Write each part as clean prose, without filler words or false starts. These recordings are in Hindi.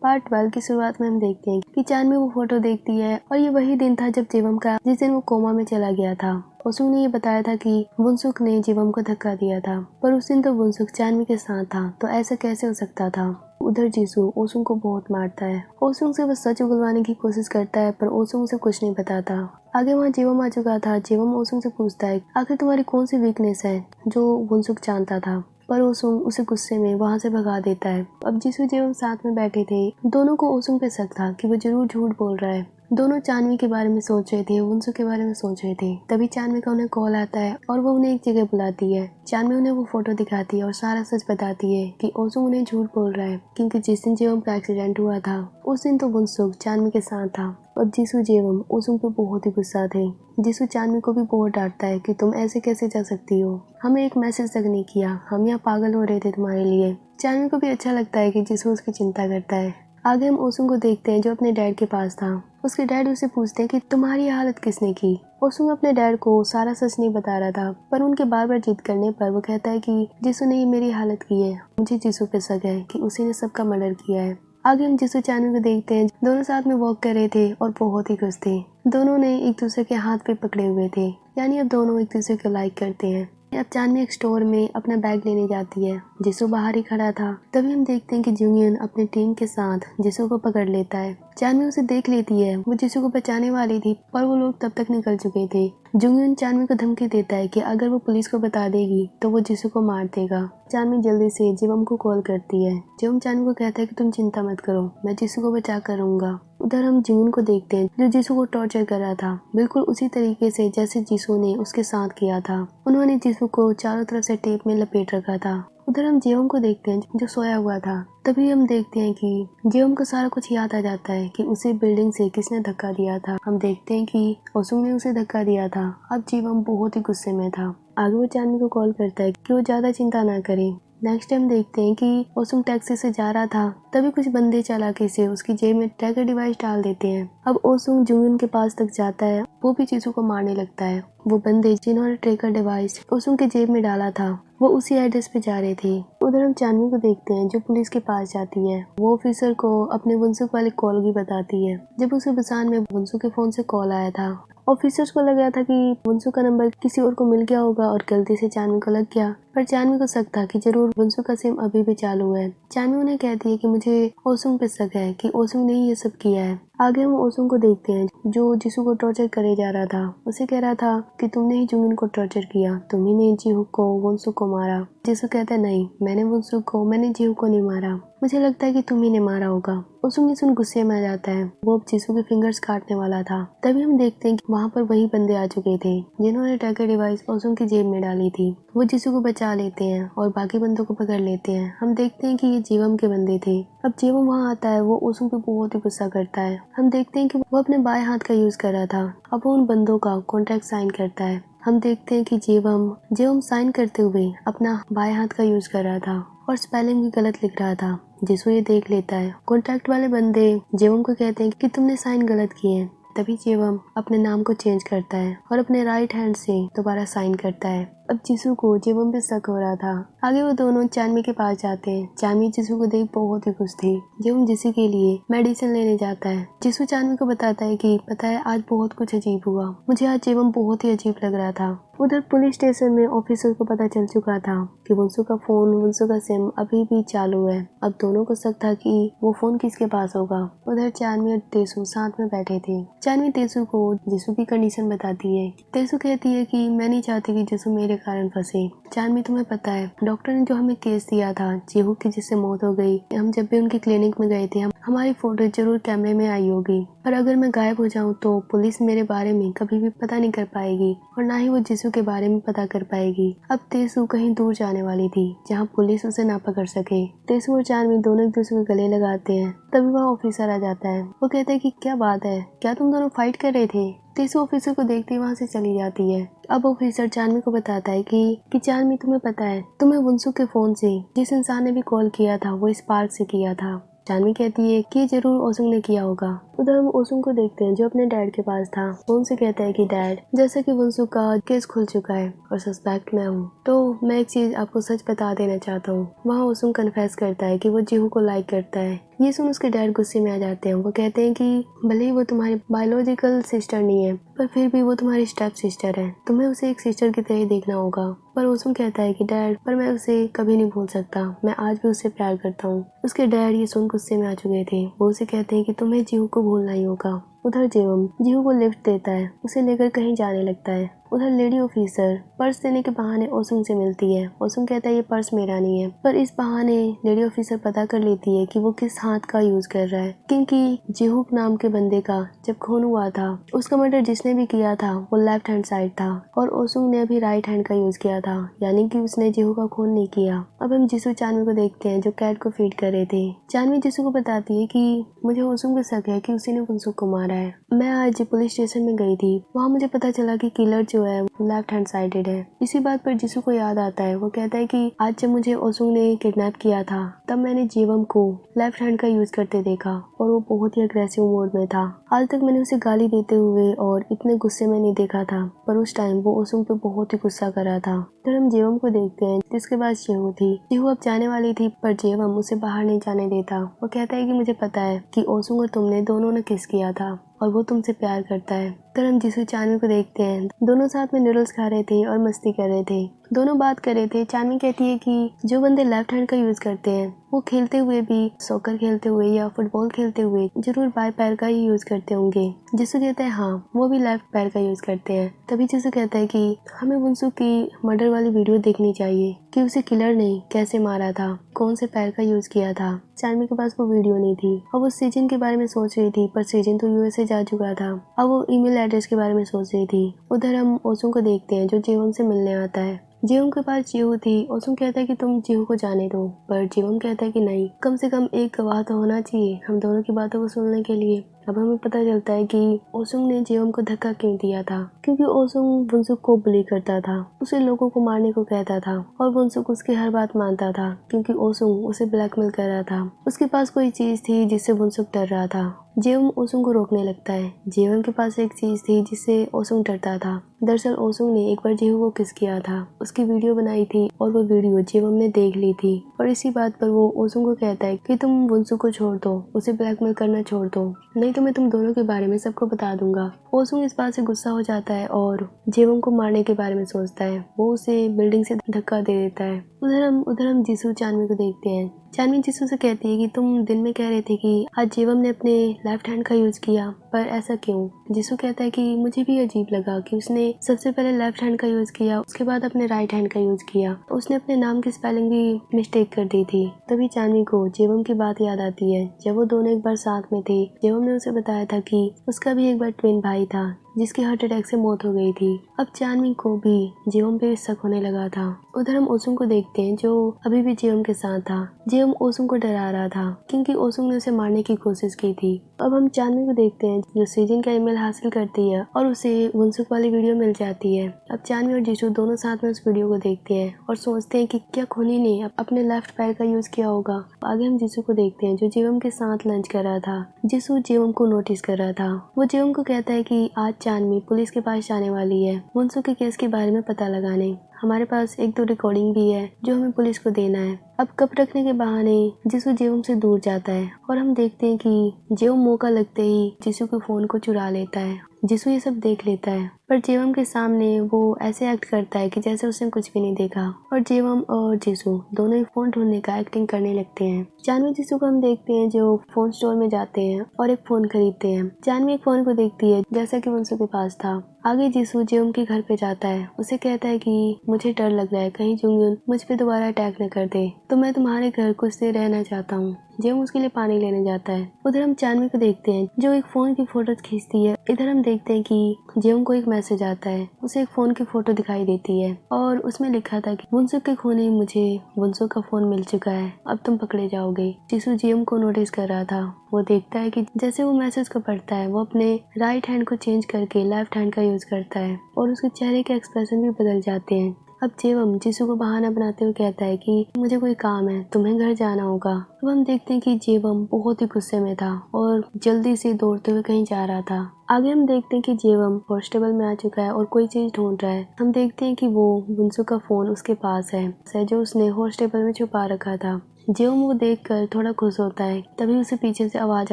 पार्ट 12 की शुरुआत में हम देखते हैं कि चांदनी वो फोटो देखती है और ये वही दिन था जब जीवम का जिस दिन वो कोमा में चला गया था। ओसुंग ने ये बताया था कि वुनसुक ने जीवम को धक्का दिया था, पर उस दिन तो वुनसुक चांदनी के साथ था, तो ऐसा कैसे हो सकता था। उधर जीसू ओसुंग को बहुत मारता है। ओसुंग से वो सच उगलवाने की कोशिश करता है, पर ओसुंग उसे कुछ नहीं बताता। आगे वहाँ जीवम आ चुका था। जीवम ओसुंग से पूछता है आखिर तुम्हारी कौन सी वीकनेस है, जो वुनसुक जानता था, पर ओसुंग उसे गुस्से में वहाँ से भगा देता है। अब जीसू जीवम साथ में बैठे थे। दोनों को ओसुंग पे शक था कि वो जरूर झूठ बोल रहा है। दोनों चांदनी के बारे में सोच रहे थे, वुनसुक के बारे में सोच रहे थे। तभी चांदनी का उन्हें कॉल आता है और वो उन्हें एक जगह बुलाती है। चांदनी उन्हें वो फोटो दिखाती है और सारा सच बताती है कि ओसुंग उन्हें झूठ बोल रहा है, क्योंकि जिस दिन जीवम का एक्सीडेंट हुआ था उस दिन तो वुनसुक चांदनी के साथ था। अब जीसू जीवम ओसुंग पे बहुत ही गुस्सा थे। जीसू चांदनी को भी बहुत डांटता है कि तुम ऐसे कैसे जा सकती हो, हमें एक मैसेज तक नहीं किया, हम यहाँ पागल हो रहे थे तुम्हारे लिए। चांदनी को भी अच्छा लगता है कि जीसू उसकी चिंता करता है। आगे हम ओसुंग को देखते हैं जो अपने डैड के पास था। उसके डैड उसे पूछते हैं कि तुम्हारी हालत किसने की। ओसुंग अपने डैड को सारा सच नहीं बता रहा था, पर उनके बार बार जिद करने पर वो कहता है कि जीसू ने ही मेरी हालत की है, मुझे जीसू पे शक है कि उसी ने सबका मर्डर किया है। आगे हम जीसू चांदनी को देखते हैं। दोनों साथ में वॉक कर रहे थे और बहुत ही खुश थे। दोनों ने एक दूसरे के हाथ पे पकड़े हुए थे, यानी अब दोनों एक दूसरे को लाइक करते हैं। अब चांदनी एक स्टोर में अपना बैग लेने जाती है। जीसू बाहर ही खड़ा था। तभी हम देखते हैं कि जुंगयन अपनी टीम के साथ जीसू को पकड़ लेता है। चांदनी उसे देख लेती है। वो जीसू को बचाने वाली थी, पर वो लोग तब तक निकल चुके थे। जुंगयन चांदनी को धमकी देता है कि अगर वो पुलिस को बता देगी तो वो जीसू को मार देगा। चांदनी जल्दी से जीवम को कॉल करती है। जीवम चांदनी को कहता है कि तुम चिंता मत करो, मैं जीसू को बचा कर रहूंगा। उधर हम जुंगयन को देखते हैं जो जीसू को टॉर्चर कर रहा था, बिल्कुल उसी तरीके से जैसे जीसू ने उसके साथ किया था। उन्होंने जीसू को चारों तरफ से टेप में लपेट रखा था। उधर हम जीवम को देखते हैं जो सोया हुआ था। तभी हम देखते हैं कि जीवम को सारा कुछ याद आ जाता है कि उसे बिल्डिंग से किसने धक्का दिया था। हम देखते हैं कि ओसुंग ने उसे धक्का दिया था। अब जीवम बहुत ही गुस्से में था। आगे वो चांदनी को कॉल करता है कि वो ज्यादा चिंता ना करे। नेक्स्ट टाइम देखते हैं कि ओसुंग टैक्सी से जा रहा था, तभी कुछ बंदे चालाकी से उसकी जेब में ट्रैकर डिवाइस डाल देते हैं। अब ओसुंग जुंगयन के पास तक जाता है, वो भी जीसू को मारने लगता है। वो बंदे जिन्होंने ट्रैकर डिवाइस ओसुंग के जेब में डाला था वो उसी एड्रेस पे जा रहे थे। उधर हम चांदनी को देखते हैं जो पुलिस के पास जाती है। वो ऑफिसर को अपने वुनसुक वाले कॉल की बताती है। जब उसे बुसान में वुनसुक के फोन से कॉल आया था, ऑफिसर्स को लगा था कि वुनसुक का नंबर किसी और को मिल गया होगा और गलती से चांदनी को लग गया, पर चांदनी को शक था कि जरूर वुनसुक का सिम अभी भी चालू है। चांदनी उन्हें कहती है कि मुझे ओसुंग पे शक है कि ओसुंग ने ही ये सब किया है। आगे हम ओसुंग को देखते हैं जो जीसू को टॉर्चर करे जा रहा था। उसे कह रहा था कि तुमने ही जुंगयन को टॉर्चर किया, तुम ही ने जीहूक को वुनसुक को मारा। जीसू कहता है नहीं, मैंने वुनसुक को, मैंने जीहूक को नहीं मारा, मुझे लगता है कि तुम ही ने मारा होगा। ओसुंग सुन गुस्से में आ जाता है। वो अब जीसू के फिंगर्स काटने वाला था। तभी हम देखते हैं कि वहाँ पर वही बंदे आ चुके थे जिन्होंने ट्रैकर डिवाइस ओसुंग की जेब में डाली थी। वो जीसू को बचा लेते हैं और बाकी बंदों को पकड़ लेते हैं। हम देखते हैं कि ये जीवम के बंदे थे। अब जीवम वहाँ आता है। वो ओसुंग पे बहुत ही गुस्सा करता है। हम देखते हैं कि वो अपने बाएं हाथ का यूज कर रहा था। अब वो उन बंदों का कॉन्ट्रैक्ट साइन करता है। हम देखते हैं कि जीवम साइन करते हुए अपना बाएं हाथ का यूज कर रहा था और स्पेलिंग भी गलत लिख रहा था। जीसू ये देख लेता है। कॉन्ट्रैक्ट वाले बंदे जीवम को कहते हैं कि तुमने साइन गलत किए हैं। तभी जीवम अपने नाम को चेंज करता है और अपने राइट हैंड से दोबारा साइन करता है। अब जीसू को जीवम पे शक हो रहा था। आगे वो दोनों चांदनी के पास जाते हैं। चांदनी जीसू को देख बहुत ही खुश थी। जीवम जीसू के लिए मेडिसिन लेने जाता है। जीसू चांदनी को बताता है कि पता है आज बहुत कुछ अजीब हुआ, मुझे आज जीवम बहुत ही अजीब लग रहा था। उधर पुलिस स्टेशन में ऑफिसर को पता चल चुका था कि वुनसुक का फोन, वुनसुक का सिम अभी भी चालू है। अब दोनों को शक था कि वो फोन किसके पास होगा। उधर चांदनी और तेसू साथ में बैठे थे। चांदनी तेसू को जीसू की कंडीशन बताती है। तेसू कहती है कि मैं नहीं चाहती कि जीसू मेरे कारण फंसे। चांदनी तुम्हें पता है डॉक्टर ने जो हमें केस दिया था जीहूक की जिससे मौत हो गई, हम जब भी उनकी क्लिनिक में गए थे हमारी फोटो जरूर कैमरे में आई होगी, पर अगर मैं गायब हो जाऊं तो पुलिस मेरे बारे में कभी भी पता नहीं कर पाएगी और ना ही वो जीसू के बारे में पता कर पाएगी। अब तेसू कहीं दूर जाने वाली थी जहाँ पुलिस उसे ना पकड़ सके। तेसू और चांदनी दोनों एक दूसरे को गले लगाते हैं। तभी वह ऑफिसर आ जाता है। वो कहता है कि क्या बात है, क्या तुम दोनों फाइट कर रहे थे। तेसू ऑफिसर को देखते ही वहाँ से चली जाती है। अब ऑफिसर चांदनी को बताता है कि चांदनी तुम्हें पता है तुम्हें वुनसुक के फोन से जिस इंसान ने भी कॉल किया था वो स्पार्क से किया था। चांदनी कहती है कि जरूर ओसुंग ने किया होगा। उधर हम ओसुंग को देखते हैं जो अपने डैड के पास था। वो उनसे कहता है कि डैड, जैसा कि वुनसुक का केस खुल चुका है और सस्पेक्ट मैं हूँ, तो मैं एक चीज आपको सच बता देना चाहता हूँ। वहाँ ओसुंग कन्फेस करता है कि वो जीहू को लाइक करता है। ये सुन उसके डैड गुस्से में आ जाते हैं। वो कहते हैं कि भले ही वो तुम्हारी बायोलॉजिकल सिस्टर नहीं है, पर फिर भी वो तुम्हारी स्टेप सिस्टर है, तुम्हें उसे एक सिस्टर की तरह ही देखना होगा। पर ओसुंग कहता है कि डैड, पर मैं उसे कभी नहीं भूल सकता, मैं आज भी उससे प्यार करता हूँ। उसके डैड ये सुन गुस्से में आ चुके थे। वो उसे कहते हैं कि तुम्हें जीहू को भूलना ही होगा। उधर जेवम जीहू को लिफ्ट देता है, उसे लेकर कहीं जाने लगता है। उधर लेडी ऑफिसर पर्स देने के बहाने ओसुंग से मिलती है। ओसुंग कहता है ये पर्स मेरा नहीं है, पर इस बहाने लेडी ऑफिसर पता कर लेती है कि वो किस हाथ का यूज कर रहा है, क्योंकि जीहू नाम के बंदे का जब खून हुआ था, उसका मर्डर जिसने भी किया था वो लेफ्ट हैंड साइड था और ओसुंग ने अभी राइट हैंड का यूज किया था, यानी कि उसने जीहू का खून नहीं किया। अब हम जिसू चानवी को देखते हैं जो कैट को फीड कर रहे थे। चानवी जिसू को बताती है कि मुझे ओसुंग पे शक है कि उसी ने वुनसुक को मारा है। मैं आज पुलिस स्टेशन में गई थी, वहाँ मुझे पता चला कि किलर जो है लेफ्ट हैंड साइडेड है। इसी बात पर जिसू को याद आता है। वो कहता है कि आज जब मुझे ओसुंग ने किडनैप किया था तब मैंने जीवम को लेफ्ट हैंड का यूज करते देखा और वो बहुत ही अग्रेसिव मोड में था। आज तक मैंने उसे गाली देते हुए और इतने गुस्से में नहीं देखा था, पर उस टाइम वो ओसुंग पे बहुत ही गुस्सा कर रहा था। फिर हम जेवम को देखते हैं जिसके पास जीहू थी। जीहू अब जाने वाली थी, पर जेवम उसे बाहर नहीं जाने देता। वो कहता है कि मुझे पता है कि ओसुंग और तुमने दोनों ने किस किया था और वो तुमसे प्यार करता है। फिर हम जिसू चानवी को देखते हैं, दोनों साथ में नूडल्स खा रहे थे और मस्ती कर रहे थे। दोनों बात कर रहे थे। चानवी कहती है कि जो बंदे लेफ्ट हैंड का यूज करते हैं वो खेलते हुए भी, सॉकर खेलते हुए या फुटबॉल खेलते हुए जरूर बाएं पैर का ही यूज करते होंगे। जिसू कहता है हाँ, वो भी लेफ्ट पैर का यूज करते हैं। तभी जिसू कहता है कि हमें वुनसुक की मर्डर वाली वीडियो देखनी चाहिए कि उसे किलर ने कैसे मारा था, कौन से पैर का यूज किया था। चानवी के पास वो वीडियो नहीं थी और वो सीजन के बारे में सोच रही थी, पर सीजन तो यूएसए जा चुका था। अब वो ईमेल एड्रेस के बारे में सोच रही थी। उधर हम ओसुंग को देखते हैं जो जीवम से मिलने आता है। जीवम के पास जीहू थी। ओसुंग कहता है कि तुम जीहू को जाने दो, पर जीवम कहता है कि नहीं, कम से कम एक गवाह तो होना चाहिए हम दोनों की बातों को सुनने के लिए। अब हमें पता चलता है कि ओसुंग ने जीवम को धक्का क्यों दिया था, क्योंकि ओसुंग वुनसुक को बुली करता था, उसे लोगों को मारने को कहता था और वुनसुक उसकी हर बात मानता था, क्योंकि ओसुंग उसे ब्लैकमेल कर रहा था। उसके पास कोई चीज थी जिससे वुनसुक डर रहा था। जेवम ओसुंग को रोकने लगता है। जेवम के पास एक चीज थी जिससे ओसुंग डरता था। दरअसल ओसुंग ने एक बार जीहू को किस किया था, उसकी वीडियो बनाई थी और वो वीडियो जेवम ने देख ली थी और इसी बात पर वो ओसुंग को कहता है कि तुम वुनसुक को छोड़ दो, उसे ब्लैकमेल करना छोड़ दो, नहीं तो मैं तुम दोनों के बारे में सबको बता दूंगा। ओसुंग इस बात से गुस्सा हो जाता है और जेवम को मारने के बारे में सोचता है। वो उसे बिल्डिंग से धक्का दे देता है। उधर हम जिसू चानवी को देखते हैं। चानवी जिसू से कहती है कि तुम दिन में कह रहे थे कि आज जीवम ने अपने लेफ्ट हैंड का यूज किया, पर ऐसा क्यों? जिसू कहता है कि मुझे भी अजीब लगा कि उसने सबसे पहले लेफ्ट हैंड का यूज किया, उसके बाद अपने राइट हैंड का यूज किया। उसने अपने नाम की स्पेलिंग भी मिस्टेक कर दी थी। तभी चानवी को जीवम की बात याद आती है। जब वो दोनों एक बार साथ में थे, जीवम ने उसे बताया था कि उसका भी एक बार ट्विन भाई था जिसकी हार्ट अटैक से मौत हो गई थी। अब चानवी को भी जीवम पे शक होने लगा था। उधर हम ओसुंग को देखते हैं जो अभी भी जीवम के साथ था। जीवम ओसुंग को डरा रहा था क्योंकि ओसुंग ने उसे मारने की कोशिश की थी। अब हम चानवी को देखते हैं जो सीजन का ईमेल हासिल करती है और उसे वुनसुक वाली वीडियो मिल जाती है। अब चानवी और जिसू दोनों साथ में उस वीडियो को देखते हैं और सोचते हैं कि क्या खूनी ने अपने लेफ्ट पैर का यूज किया होगा। आगे हम जिसू को देखते हैं जो जीवम के साथ लंच कर रहा था। जिसू जीवम को नोटिस कर रहा था। वो जीवम को कहता है कि आज चानवी पुलिस के पास जाने वाली है वुनसुक के केस के बारे में पता लगाने। हमारे पास एक दो रिकॉर्डिंग भी है जो हमें पुलिस को देना है। अब कप रखने के बहाने जिसू जेवम से दूर जाता है और हम देखते हैं कि जेवम मौका लगते ही जिसू के फोन को चुरा लेता है। जिसू ये सब देख लेता है, पर जेवम के सामने वो ऐसे एक्ट करता है कि जैसे उसने कुछ भी नहीं देखा और जेवम और जिसू दोनों ही फोन ढूंढने का एक्टिंग करने लगते हैं। जानवी जिसू को हम देखते हैं जो फोन स्टोर में जाते हैं और एक फोन खरीदते हैं। जानवी एक फोन को देखती है जैसा कि वंशु के पास था। आगे जिसू जेवम के घर पे जाता है, उसे कहता है कि मुझे डर लग रहा है कहीं जुंगयुन मुझ पे दोबारा अटैक न कर दे, तो मैं तुम्हारे घर कुछ देर रहना चाहता हूँ। जेवम उसके लिए पानी लेने जाता है। उधर हम चानवी को देखते हैं जो एक फोन की फोटोज खींचती है। इधर हम देखते हैं कि जेवम को एक मैसेज आता है, उसे एक फोन की फोटो दिखाई देती है और उसमें लिखा था कि वुनसुक के खूनी मुझे वुनसुक का फोन मिल चुका है, अब तुम पकड़े जाओगे। जिसू जेवम को नोटिस कर रहा था। वो देखता है कि जैसे वो मैसेज को पढ़ता है वो अपने राइट हैंड को चेंज करके लेफ्ट हैंड का यूज करता है और उसके चेहरे के एक्सप्रेशन भी बदल जाते हैं। अब जेवम जीसू को बहाना बनाते हुए कहता है कि मुझे कोई काम है, तुम्हें घर जाना होगा। अब हम देखते हैं कि जेवम बहुत ही गुस्से में था और जल्दी से दौड़ते हुए कहीं जा रहा था। आगे हम देखते हैं कि जेवम हॉस्टल में आ चुका है और कोई चीज ढूंढ रहा है। हम देखते हैं कि वो बुनसुक का फोन उसके पास है जो उसने हॉस्टल में छुपा रखा था। जेवम वो देखकर थोड़ा खुश होता है, तभी उसे पीछे से आवाज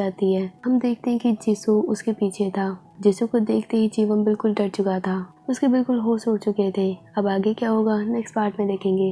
आती है। हम देखते हैं कि जीसू उसके पीछे था। जीसू को देखते ही जेवम बिल्कुल डर चुका था, उसके बिल्कुल होश उड़ चुके थे। अब आगे क्या होगा नेक्स्ट पार्ट में देखेंगे।